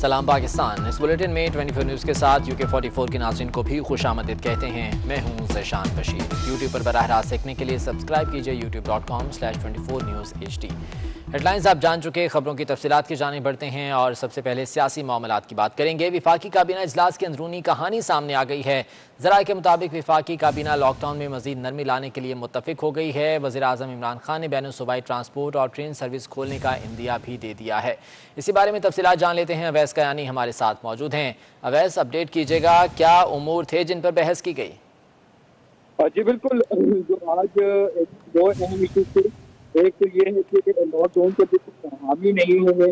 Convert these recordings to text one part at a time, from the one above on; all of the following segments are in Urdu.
سلام پاکستان، اس بلیٹن میں 24 نیوز کے ساتھ UK 44 کے ناظرین کو بھی خوش آمدید کہتے ہیں۔ میں ہوں ذیشان بشیر۔ یوٹیوب پر براہ راست دیکھنے کے لیے سبسکرائب کیجئے youtube.com/24 news HD۔ Head lines آپ جان چکے، خبروں کی تفصیلات کی جانب بڑھتے ہیں اور سب سے پہلے سیاسی معاملات کی بات کریں گے۔ وفاقی کابینہ اجلاس کی اندرونی کہانی سامنے آ گئی ہے۔ ذرائع کے مطابق وفاقی کابینہ لاک ڈاؤن میں مزید نرمی لانے کے لیے متفق ہو گئی ہے۔ وزیر اعظم عمران خان نے بین الصوبائی ٹرانسپورٹ اور ٹرین سروس کھولنے کا عندیہ بھی دے دیا ہے۔ اسی بارے میں تفصیلات جان لیتے ہیں، اویس کیانی ہمارے ساتھ موجود ہیں۔ اویس، اپڈیٹ کیجیے گا، کیا امور تھے جن پر بحث کی گئی؟ جی بالکل، جو آج دو اہم ایشوز تھے، ایک تو یہ ہے کہ لاک ڈاؤن کا حامی نہیں ہے،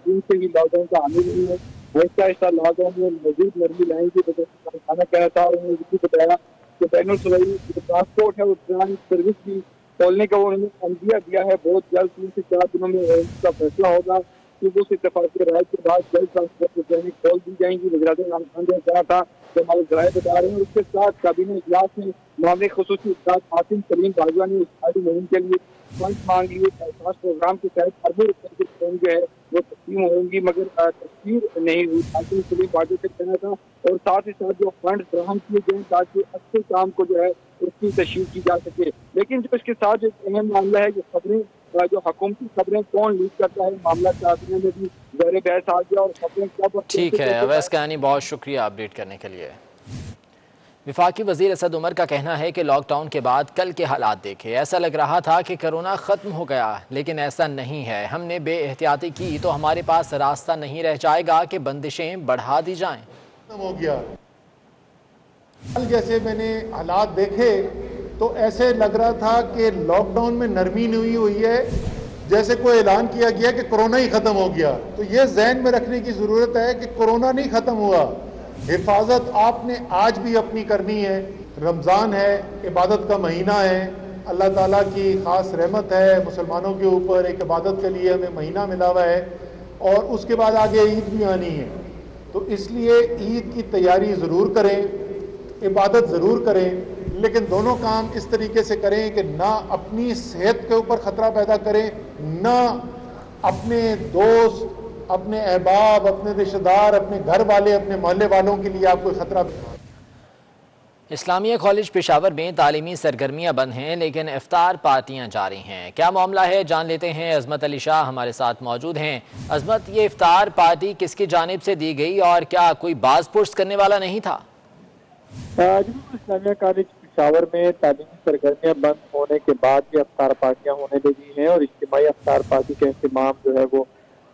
دن سے ہی لاک ڈاؤن کا حامی نہیں ہے، آہستہ آہستہ لاک ڈاؤن میں مزید نرمی لائیں گی۔ کھانا کہہ رہا تھا اور انہوں نے یہ بھی بتایا کہ بین الصوبائی جو ٹرانسپورٹ ہے وہ ٹرین سروس بھی کھولنے کا انہوں نے عندیہ دیا ہے۔ بہت جلد 3 سے 4 دنوں میں اس کا فیصلہ ہوگا۔ صوبوں سے اتفاقی رائے کے بعد جلد ٹرانسپورٹ ٹرینیں کھول دی جائیں گی۔ وزیر اعظم عمران خان نے کہا تھا کہ ہمارے ذرائع بتا رہے ہیں۔ اس کے ساتھ کابینہ اجلاس میں معاملے خصوصی استاد عاصم سلیم باجوہ نے اجتماعی مہم کے لیے فنڈ مانگ لیے۔ خاص پروگرام کے تحت اربوں روپے کی فنڈ جو ہے وہ تقسیم ہوں گی، مگر تصویر نہیں ہوئی۔ عاصم سلیم باجوہ سے کہنا تھا اور ساتھ ہی ساتھ جو فنڈ فراہم کیے گئے تاکہ اچھے کام کو جو ہے اس کی تشہیر کی جا سکے۔ لیکن جو اس کے ساتھ ایک اہم معاملہ ہے، جو خبریں جو حکومتی خبریں کون لیک کرتا ہے، معاملہ کابینہ میں بھی زیر بحث آ گیا اور خبریں کب۔ ٹھیک ہے اویس کیانی، بہت شکریہ اپڈیٹ کرنے کے لیے۔ وفاقی وزیر اسد عمر کا کہنا ہے کہ لاک ڈاؤن کے بعد کل کے حالات دیکھے، ایسا لگ رہا تھا کہ کرونا ختم ہو گیا، لیکن ایسا نہیں ہے۔ ہم نے بے احتیاطی کی تو ہمارے پاس راستہ نہیں رہ جائے گا کہ بندشیں بڑھا دی جائیں۔ ختم ہو گیا۔ کل جیسے میں نے حالات دیکھے تو ایسے لگ رہا تھا کہ لاک ڈاؤن میں نرمی نہیں ہوئی ہے، جیسے کوئی اعلان کیا گیا کہ کرونا ہی ختم ہو گیا۔ تو یہ ذہن میں رکھنے کی ضرورت ہے کہ کرونا نہیں ختم ہوا۔ حفاظت آپ نے آج بھی اپنی کرنی ہے۔ رمضان ہے، عبادت کا مہینہ ہے، اللہ تعالیٰ کی خاص رحمت ہے مسلمانوں کے اوپر، ایک عبادت کے لیے ہمیں مہینہ ملا ہوا ہے اور اس کے بعد آگے عید بھی آنی ہے۔ تو اس لیے عید کی تیاری ضرور کریں، عبادت ضرور کریں، لیکن دونوں کام اس طریقے سے کریں کہ نہ اپنی صحت کے اوپر خطرہ پیدا کریں، نہ اپنے دوست، اپنے احباب، اپنے رشتہ دار، اپنے گھر والے، اپنے محلے والوں کے لیے آپ کوئی خطرہ۔ اسلامیہ کالج پشاور میں تعلیمی سرگرمیاں بند ہیں، لیکن افطار پارٹیاں جاری ہیں۔ کیا معاملہ ہے جان لیتے ہیں، عظمت علی شاہ ہمارے ساتھ موجود ہیں۔ عظمت، یہ افطار پارٹی کس کی جانب سے دی گئی اور کیا کوئی باز پرس کرنے والا نہیں تھا؟ اسلامیہ کالج پشاور میں تعلیمی سرگرمیاں بند ہونے کے بعد بھی افطار پارٹیاں ہونے لگی ہیں اور اجتماعی افطار پارٹی کا اہتمام جو ہے وہ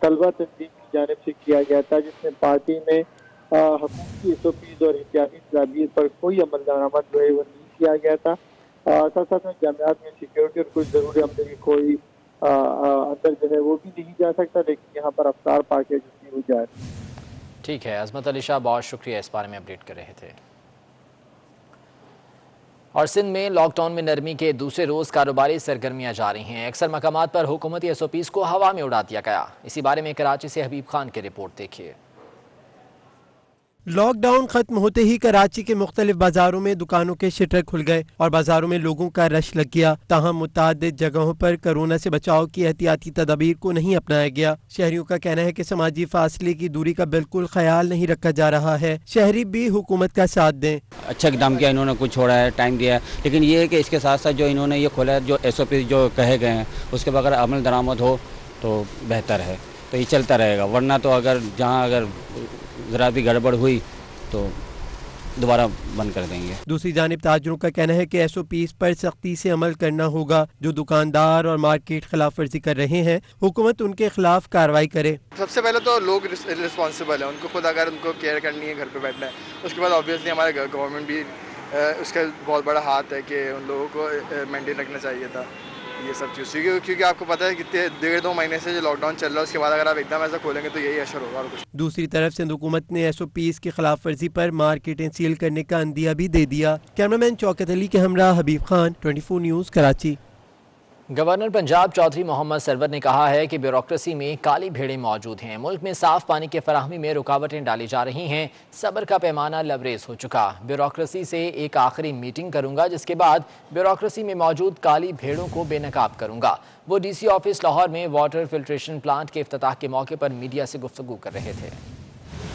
طلبہ تنظیم کی جانب سے کیا گیا تھا، جس میں پارٹی میں حکومتی SOPs اور احتیاطی تدابیر پر کوئی عمل درآمد جو ہے وہ نہیں کیا گیا تھا۔ ساتھ ساتھ میں جامعات میں سیکیورٹی اور کچھ ضروری عملے کی کوئی اندر جو ہے وہ بھی نہیں جا سکتا، لیکن یہاں پر افطار پارٹیاں جو تھی وہ جائے۔ ٹھیک ہے عظمت علی شاہ، بہت شکریہ، اس بارے میں اپڈیٹ کر رہے تھے۔ اور سندھ میں لاک ڈاؤن میں نرمی کے دوسرے روز کاروباری سرگرمیاں جاری ہیں۔ اکثر مقامات پر حکومتی SOPs کو ہوا میں اڑا دیا گیا۔ اسی بارے میں کراچی سے حبیب خان کی رپورٹ دیکھیے۔ لاک ڈاؤن ختم ہوتے ہی کراچی کے مختلف بازاروں میں دکانوں کے شٹر کھل گئے اور بازاروں میں لوگوں کا رش لگ گیا، تاہم متعدد جگہوں پر کورونا سے بچاؤ کی احتیاطی تدابیر کو نہیں اپنایا گیا۔ شہریوں کا کہنا ہے کہ سماجی فاصلے کی دوری کا بالکل خیال نہیں رکھا جا رہا ہے۔ شہری بھی حکومت کا ساتھ دیں۔ اچھا اقدام کیا انہوں نے، کچھ چھوڑا ہے، ٹائم دیا ہے، لیکن یہ ہے کہ اس کے ساتھ ساتھ جو انہوں نے یہ کھولا ہے، جو SOP جو کہے گئے ہیں اس کے بغیر عمل درآمد ہو تو بہتر ہے، تو یہ چلتا رہے گا، ورنہ تو اگر ذرا بھی گڑبڑ ہوئی تو دوبارہ بند کر دیں گے۔ دوسری جانب تاجروں کا کہنا ہے کہ SOPs پر سختی سے عمل کرنا ہوگا۔ جو دکاندار اور مارکیٹ خلاف ورزی کر رہے ہیں، حکومت ان کے خلاف کارروائی کرے۔ سب سے پہلے تو لوگ رسپانسبل ہیں، ان کو خود اگر ان کو کیئر کرنی ہے، گھر پہ بیٹھنا ہے، اس کے بعد آبویسلی ہمارے گورنمنٹ بھی اس کا بہت بڑا ہاتھ ہے کہ ان لوگوں کو مینٹین رکھنا چاہیے تھا یہ سب چیز، کیونکہ آپ کو پتہ ہے کتنے 1.5-2 مہینے سے جو لاک ڈاؤن چل رہا ہے، اس کے بعد اگر آپ ایک دم ایسا کھولیں گے تو یہی اشر ہوگا اور کچھ۔ دوسری طرف سندھ حکومت نے SOPs کی خلاف ورزی پر مارکیٹیں سیل کرنے کا عندیہ بھی دے دیا۔ کیمرامین شوکت علی کے ہمراہ حبیب خان، 24 نیوز کراچی۔ گورنر پنجاب چودھری محمد سرور نے کہا ہے کہ بیوروکریسی میں کالی بھیڑیں موجود ہیں، ملک میں صاف پانی کی فراہمی میں رکاوٹیں ڈالی جا رہی ہیں، صبر کا پیمانہ لبریز ہو چکا۔ بیوروکریسی سے ایک آخری میٹنگ کروں گا، جس کے بعد بیوروکریسی میں موجود کالی بھیڑوں کو بے نقاب کروں گا۔ وہ DC آفس لاہور میں واٹر فلٹریشن پلانٹ کے افتتاح کے موقع پر میڈیا سے گفتگو کر رہے تھے۔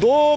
2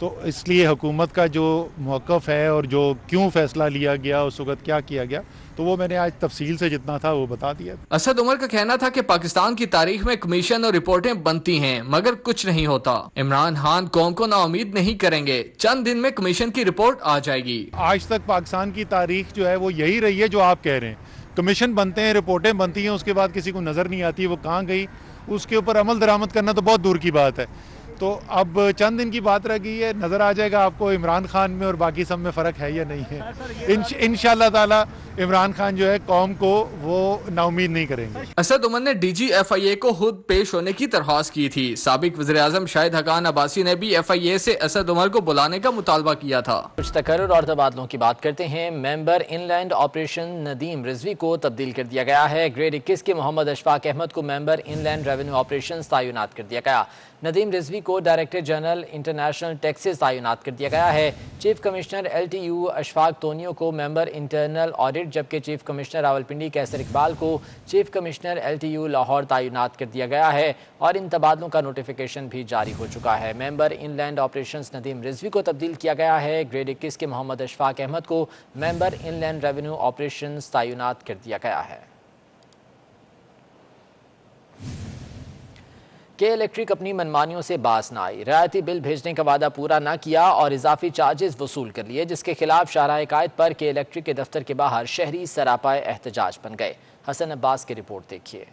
تو اس لیے حکومت کا جو موقف ہے اور جو کیوں فیصلہ لیا گیا اس وقت کیا کیا گیا تو وہ میں نے آج تفصیل سے جتنا تھا وہ بتا دیا. اسد عمر کا کہنا تھا کہ پاکستان کی تاریخ میں کمیشن اور رپورٹیں بنتی ہیں مگر کچھ نہیں ہوتا. عمران خان قوم کو نا امید نہیں کریں گے, چند دن میں کمیشن کی رپورٹ آ جائے گی. آج تک پاکستان کی تاریخ جو ہے وہ یہی رہی ہے جو آپ کہہ رہے ہیں, کمیشن بنتے ہیں, رپورٹیں بنتی ہیں, اس کے بعد کسی کو نظر نہیں آتی وہ کہاں گئی, اس کے اوپر عمل درآمد کرنا تو بہت دور کی بات ہے. تو اب چند دن کی بات رہ گئی ہے, نظر آ جائے گا آپ کو عمران خان میں اور باقی سب میں فرق ہے یا نہیں ہے. انشاءاللہ تعالی عمران خان جو ہے قوم کو وہ نا امید نہیں کریں گے. اسد عمر نے ڈی جی ایف آئی اے کو خود پیش ہونے کی درخواست کی تھی. سابق وزیر اعظم شاہد حقان عباسی نے بھی ایف آئی اے سے اسد عمر کو بلانے کا مطالبہ کیا تھا. کچھ تقرر اور تبادلوں کی بات کرتے ہیں. ممبر ان لینڈ آپریشن ندیم رضوی کو تبدیل کر دیا گیا ہے. گریڈ 21 کے محمد اشفاق احمد کو ممبر ان لینڈ ریونیو آپریشنز تعینات کر دیا گیا. ندیم رضوی کو ڈائریکٹر جنرل انٹرنیشنل ٹیکسز تعینات کر دیا گیا ہے. Chief commissioner L T U Ashfaq Tunio کو ممبر انٹرنل آڈٹ, جبکہ چیف کمشنر راولپنڈی کیسر اقبال کو chief commissioner L T U Lahore تعینات کر دیا گیا ہے اور ان تبادلوں کا نوٹیفیکیشن بھی جاری ہو چکا ہے. ممبر ان لینڈ آپریشنز ندیم رضوی کو تبدیل کیا گیا ہے. گریڈ 21 کے محمد اشفاق احمد کو ممبر ان لینڈ ریونیو آپریشنز تعینات کر دیا گیا ہے. کہ الیکٹرک اپنی منمانیوں سے باز نہ آئی, رعایتی بل بھیجنے کا وعدہ پورا نہ کیا اور اضافی چارجز وصول کر لیے, جس کے خلاف شاہراہ قائد پر کہ الیکٹرک کے دفتر کے باہر شہری سراپائے احتجاج بن گئے. حسن عباس کی رپورٹ دیکھیے.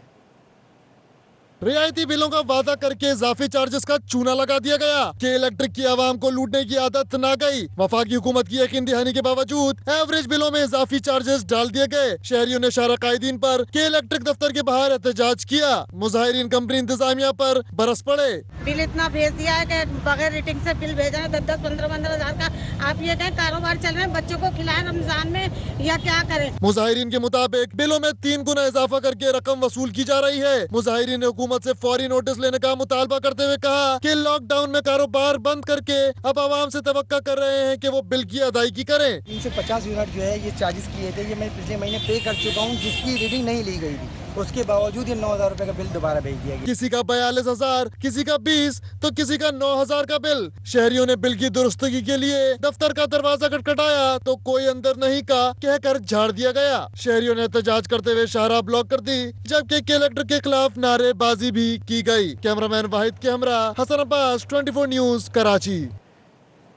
رعایتی بلوں کا وعدہ کر کے اضافی چارجز کا چونا لگا دیا گیا کہ الیکٹرک کی عوام کو لوٹنے کی عادت نہ گئی. وفاقی حکومت کی یقین دہانی کے باوجود ایوریج بلوں میں اضافی چارجز ڈال دیے گئے. شہریوں نے شاہراہ قائدین پر کہ الیکٹرک دفتر کے باہر احتجاج کیا. مظاہرین کمپنی انتظامیہ پر برس پڑے. بل اتنا بھیج دیا ہے کہ بغیر ریٹنگ سے بل بھیجا ہے 10-10, 15-15 ہزار کا. آپ یہ کہیں کاروبار چل رہے ہیں, بچوں کو کھلائیں رمضان میں یا کیا کریں. مظاہرین کے مطابق بلوں میں 3 گنا اضافہ کر کے رقم وصول کی جا رہی ہے. مظاہرین نے حکومت سے فوری نوٹس لینے کا مطالبہ کرتے ہوئے کہا کہ لاک ڈاؤن میں کاروبار بند کر کے اب عوام سے توقع کر رہے ہیں کہ وہ بل کی ادائیگی کریں. 350 یونٹ جو ہے یہ چارجز کیے تھے, یہ میں پچھلے مہینے پے کر چکا ہوں, جس کی ریڈنگ نہیں لی گئی تھی. اس کے باوجود یہ 9,000 روپے کا بل دوبارہ بھیج دیا گیا. کسی کا 42,000, کسی کا 20 تو کسی کا 9,000 کا بل. شہریوں نے بل کی درستگی کے لیے دفتر کا دروازہ کٹکھٹایا تو کوئی اندر نہیں کا کہہ کر جھاڑ دیا گیا. شہریوں نے احتجاج کرتے ہوئے شاہراہ بلاک کر دی, جبکہ کلکٹر کے خلاف نعرے بازی بھی کی گئی. کیمرہ مین واحد کے ہمراہ حسن عباس, 24 نیوز, کراچی.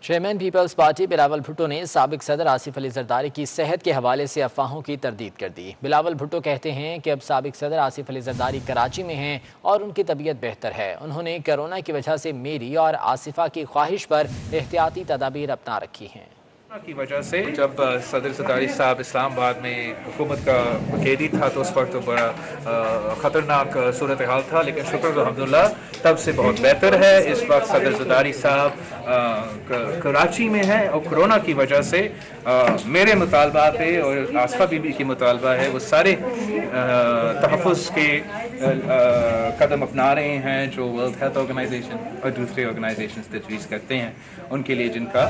چیئرمین پیپلز پارٹی بلاول بھٹو نے سابق صدر آصف علی زرداری کی صحت کے حوالے سے افواہوں کی تردید کر دی. بلاول بھٹو کہتے ہیں کہ اب سابق صدر آصف علی زرداری کراچی میں ہیں اور ان کی طبیعت بہتر ہے. انہوں نے کرونا کی وجہ سے میری اور آصفہ کی خواہش پر احتیاطی تدابیر اپنا رکھی ہیں. کی وجہ سے جب صدر زرداری صاحب اسلام آباد میں حکومت کا قیدی تھا تو اس وقت بڑا خطرناک صورتحال تھا, لیکن شکر الحمدللہ تب سے بہت بہتر ہے. اس وقت صدر زرداری صاحب کراچی میں ہیں اور کرونا کی وجہ سے میرے مطالبات ہے اور آصفہ بی بی کی مطالبہ ہے وہ سارے تحفظ کے قدم اپنا رہے ہیں جو ورلڈ ہیلتھ آرگنائزیشن اور دوسرے آرگنائزیشنز تجویز کرتے ہیں ان کے لیے جن کا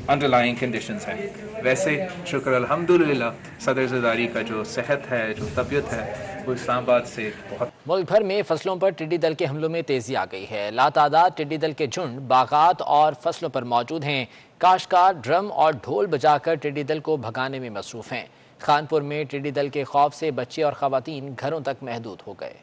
انڈرلائنگ کنڈیشنز ہیں. ویسے شکر الحمدللہ صدر زرداری کا جو صحت ہے, جو طبیعت ہے, وہ اسلام آباد سے بہت. ملک بھر میں فصلوں پر ٹڈی دل کے حملوں میں تیزی آ گئی ہے. لاتعداد ٹڈی دل کے جھنڈ باغات اور فصلوں پر موجود ہیں. کاشتکار ڈرم اور ڈھول بجا کر ٹڈی دل کو بھگانے میں مصروف ہیں. خانپور میں ٹڈی دل کے خوف سے بچے اور خواتین گھروں تک محدود ہو گئے.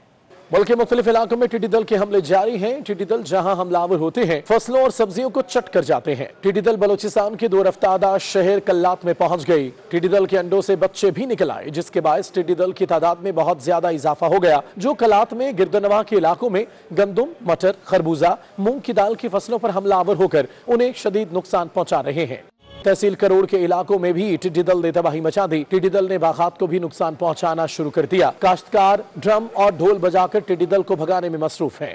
ملک کے مختلف علاقوں میں ٹڈی دل کے حملے جاری ہیں. ٹڈی دل جہاں حملہ آور ہوتے ہیں فصلوں اور سبزیوں کو چٹ کر جاتے ہیں. ٹڈی دل بلوچستان کے دور افتادہ شہر کلات میں پہنچ گئی. ٹڈی دل کے انڈوں سے بچے بھی نکل آئے, جس کے باعث ٹڈی دل کی تعداد میں بہت زیادہ اضافہ ہو گیا, جو کلات میں گردنواں کے علاقوں میں گندم, مٹر, خربوزہ, مونگ کی دال کی فصلوں پر حملہ آور ہو کر انہیں شدید نقصان پہنچا رہے ہیں. تحصیل کروڑ کے علاقوں میں بھی ٹڈی دل نے تباہی مچا دی. ٹڈی دل نے باغات کو بھی نقصان پہنچانا شروع کر دیا. کاشتکار ڈرم اور ڈھول بجا کر ٹڈی دل کو بھگانے میں مصروف ہیں.